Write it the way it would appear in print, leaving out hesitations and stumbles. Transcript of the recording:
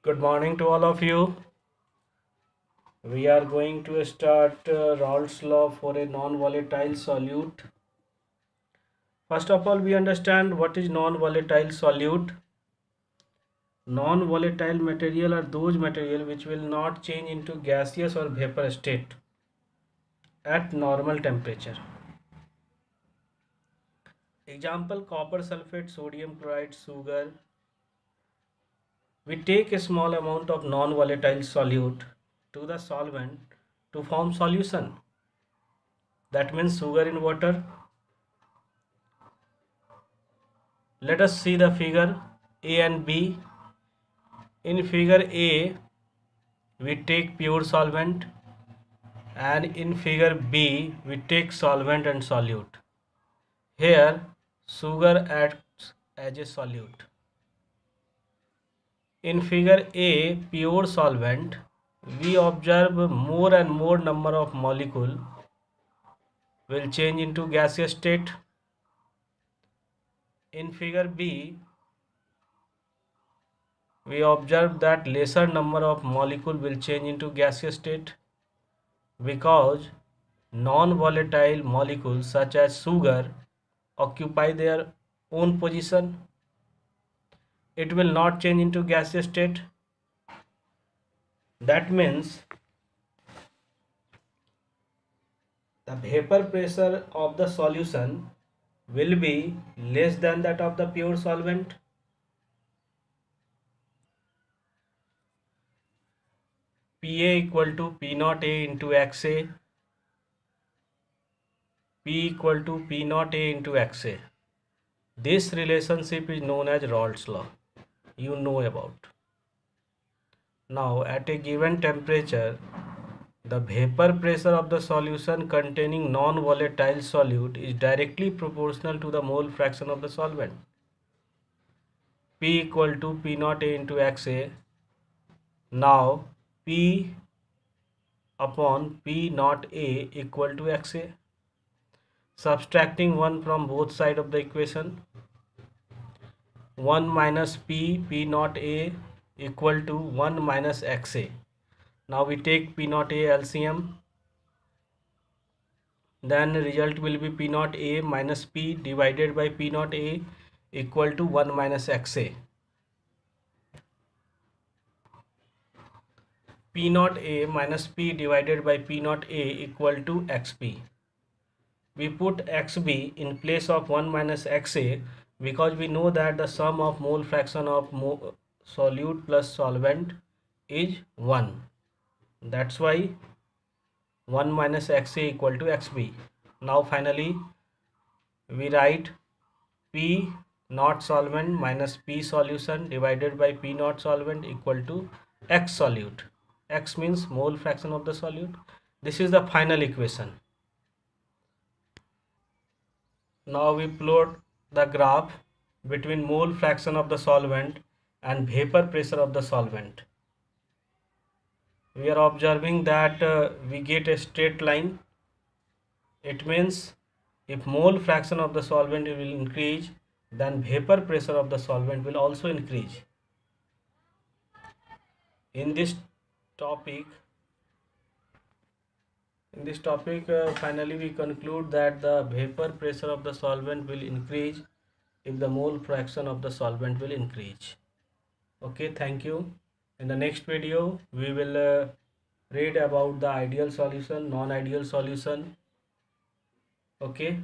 Good morning to all of you. We are going to start Raoult's law for a non-volatile solute. First of all, we understand what is non-volatile solute. Non-volatile material are those material which will not change into gaseous or vapor state at normal temperature. Example: copper sulfate, sodium chloride, sugar. We take a small amount of non-volatile solute to the solvent to form solution. That means sugar in water. Let us see the figure A and B. In figure A, we take pure solvent, and in figure B, we take solvent and solute. Here, sugar acts as a solute. In figure A, pure solvent, we observe more and more number of molecule will change into gaseous state. In figure B, we observe that lesser number of molecule will change into gaseous state because non-volatile molecules such as sugar occupy their own position. It will not change into gaseous state. That means the vapor pressure of the solution will be less than that of the pure solvent. Pa equal to P naught A into XA. P equal to P naught A into XA. This relationship is known as Raoult's law. You know about. Now, at a given temperature, the vapor pressure of the solution containing non-volatile solute is directly proportional to the mole fraction of the solvent. P equal to P naught A into XA. Now, P upon P naught A equal to XA. Subtracting 1 from both sides of the equation. 1 minus P naught A equal to 1 minus XA. Now we take P naught A LCM. Then the result will be P naught A minus P divided by P naught A equal to 1 minus XA. P naught A minus P divided by P naught A equal to XP. We put XB in place of 1 minus XA because we know that the sum of mole fraction of solute plus solvent is 1. That's why 1 minus XA equal to XB. Now finally we write P naught solvent minus P solution divided by P naught solvent equal to X solute. X means mole fraction of the solute. This is the final equation. Now we plot the graph between mole fraction of the solvent and vapor pressure of the solvent. We are observing that we get a straight line. It means if mole fraction of the solvent will increase, then vapor pressure of the solvent will also increase. In this topic, finally we conclude that the vapor pressure of the solvent will increase if the mole fraction of the solvent will increase. Okay, thank you. In the next video, we will read about the ideal solution, non-ideal solution. Okay.